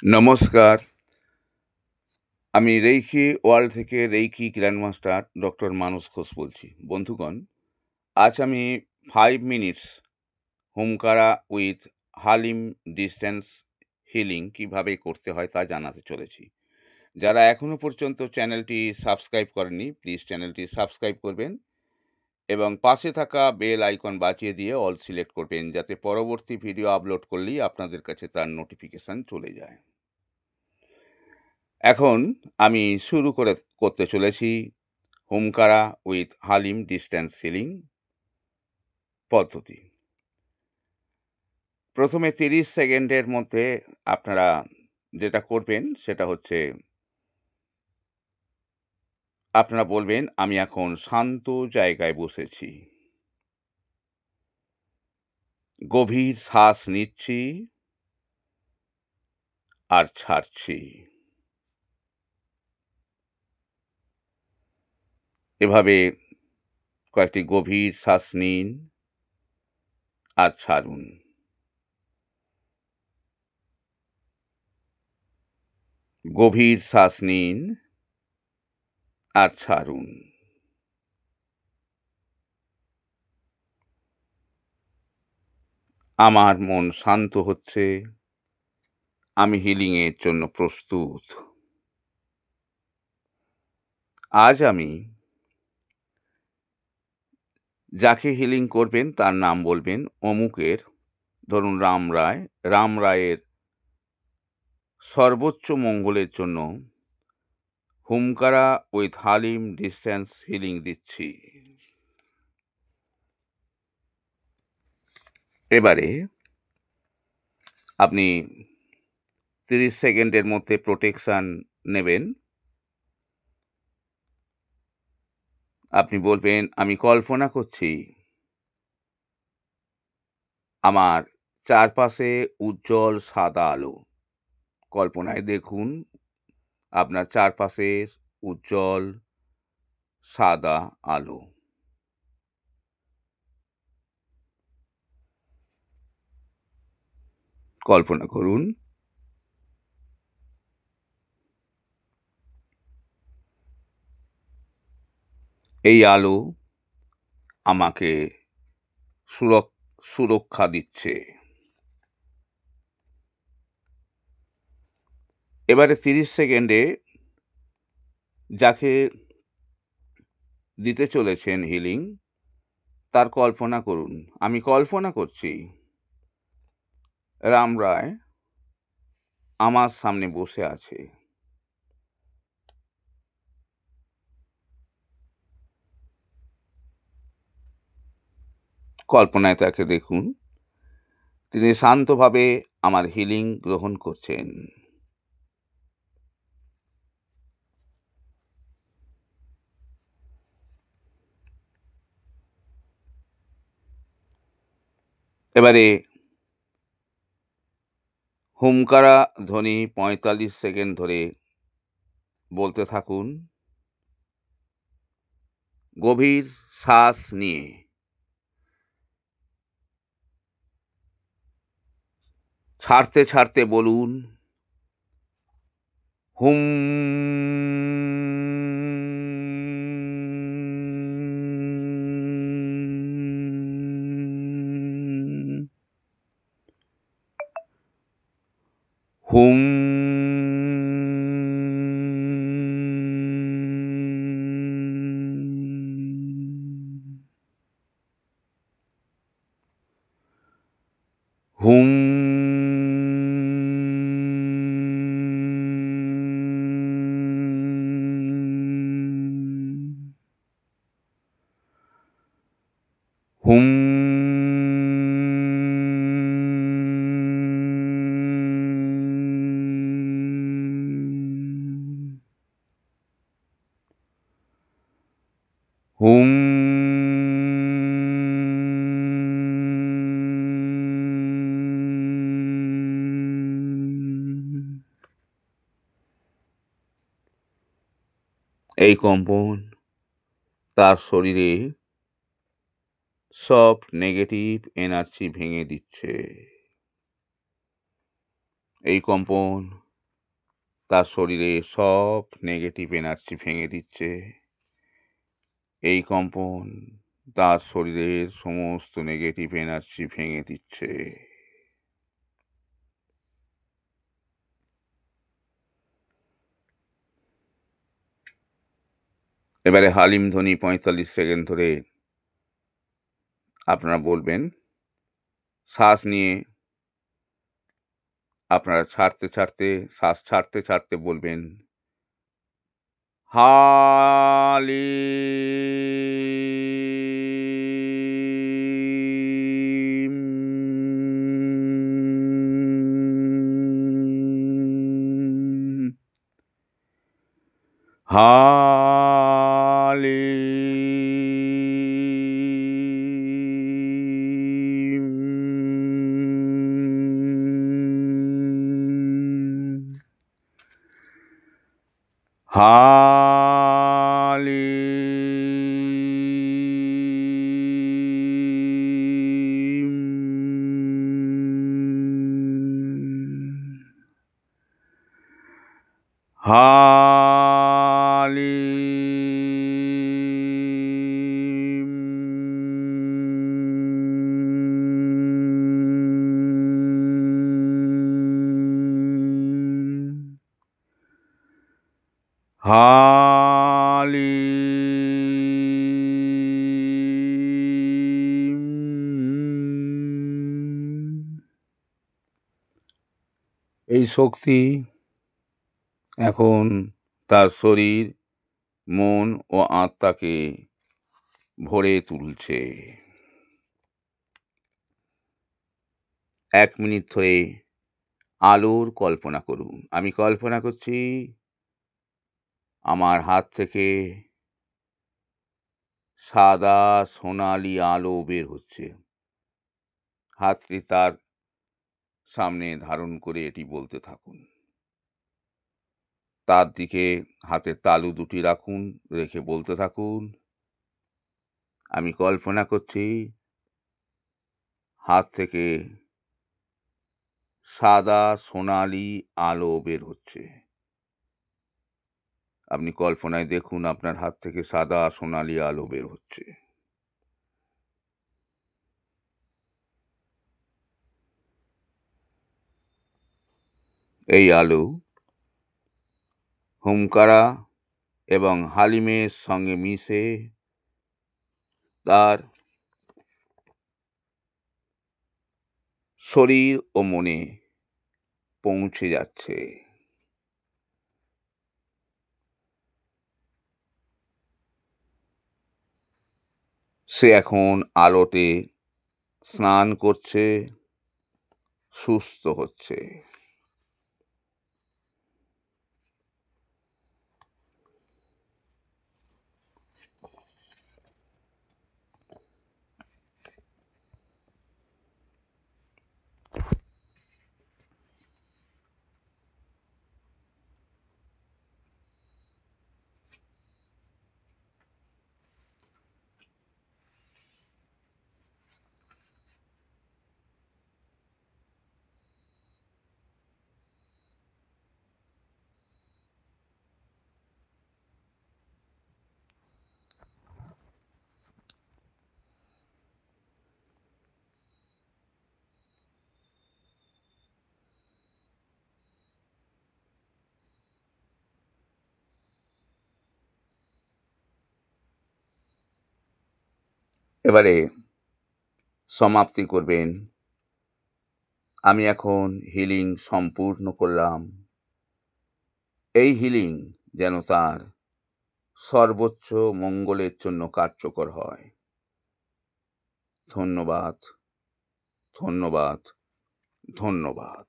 নমস্কার। আমি reiki world থেকে reiki grandmaster doctor Manas Ghosh বলছি। বন্ধুগণ, আজ আমি 5 মিনিটস হোমকারা উইথ হালিম ডিস্টেন্স হিলিং কিভাবে করতে হয় তা জানাতে চলেছি। যারা এখনো পর্যন্ত চ্যানেলটি সাবস্ক্রাইব করেননি, প্লিজ চ্যানেলটি সাবস্ক্রাইব করবেন এবং পাশে থাকা বেল আইকন বাজিয়ে দিয়ে অল সিলেক্ট করবেন, যাতে পরবর্তী ভিডিও আপলোড করলেই আপনাদের কাছে তার নোটিফিকেশান চলে যায়। এখন আমি শুরু করতে চলেছি হোমকারা উইথ হালিম ডিস্ট্যান্স হিলিং পদ্ধতি। প্রথমে 30 সেকেন্ডের মধ্যে আপনারা যেটা করবেন সেটা হচ্ছে আপনারা বলবেন, আমি এখন শান্ত জায়গায় বসেছি, গভীর শ্বাস নিচ্ছি আর ছাড়ছি। এভাবে কয়েকটি গভীর শ্বাস নিন আর ছাড়ুন। গভীর শ্বাস নিন আর ছাড়ুন। আমার মন শান্ত হচ্ছে, আমি হিলিংয়ের জন্য প্রস্তুত। আজ আমি যাকে হিলিং করবেন তার নাম বলবেন অমুকের, ধরুন রাম রায়। রাম রায়ের সর্বোচ্চ মঙ্গলের জন্য হোমকারা উইথ হালিম ডিস্ট্যান্স হিলিং দিচ্ছি। এবারে আপনি 30 সেকেন্ডের মধ্যে প্রোটেকশান নেবেন। আপনি বলবেন, আমি কল্পনা করছি আমার চারপাশে উজ্জ্বল সাদা আলো। কল্পনায় দেখুন আপনার চারপাশে উজ্জ্বল সাদা আলো। কল্পনা করুন এই আলো আমাকে সুরক্ষা দিচ্ছে। এবারে 30 সেকেন্ডে যাকে দিতে চলেছেন হিলিং তার কল্পনা করুন। আমি কল্পনা করছি রাম রায় আমার সামনে বসে আছে। কল্পনায় তাকে দেখুন, তিনি শান্তভাবে আমার হিলিং গ্রহণ করছেন। এবারে হোমকারা ধ্বনি 45 সেকেন্ড ধরে বলতে থাকুন, গভীর শ্বাস নিয়ে। ছাড়তে ছাড়তে বলুন, হুম। হুম। হুম। হুম। হুম। এই কম্পন তার শরীরে সব নেগেটিভ এনার্জি ভেঙে দিচ্ছে। এই কম্পন তার শরীরে সব নেগেটিভ এনার্জি ভেঙে দিচ্ছে। এই কম্পন তার শরীরের সমস্ত নেগেটিভ এনার্জি ভেঙে দিচ্ছে। এবারে হালিম ধ্বনি 45 সেকেন্ড ধরে আপনারা বলবেন। শ্বাস নিয়ে আপনারা শ্বাস ছাড়তে ছাড়তে বলবেন হালিম। হালিম। এই শক্তি এখন তার শরীর, মন ও আত্মাকে ভরে তুলছে। 1 মিনিট ধরে আলোর কল্পনা করুন। আমি কল্পনা করছি আমার হাত থেকে সাদা সোনালি আলো বের হচ্ছে। হাতটি তার সামনে ধারণ করে এটি বলতে থাকুন। তার দিকে হাতের তালু দুটি রাখুন, রেখে বলতে থাকুন, আমি কল্পনা করছি হাত থেকে সাদা সোনালি আলো বের হচ্ছে। আপনি কল্পনায় দেখুন আপনার হাত থেকে সাদা সোনালি আলো বের হচ্ছে। এই আলো হুমকারা এবং হালিমের সঙ্গে মিশে তার শরীর ও মনে পৌঁছে যাচ্ছে। সে এখন আলোতে স্নান করছে, সুস্থ হচ্ছে। এবারে সমাপ্তি করবেন। আমি এখন হিলিং সম্পূর্ণ করলাম। এই হিলিং যেন তার সর্বোচ্চ মঙ্গলের জন্য কার্যকর হয়। ধন্যবাদ, ধন্যবাদ, ধন্যবাদ।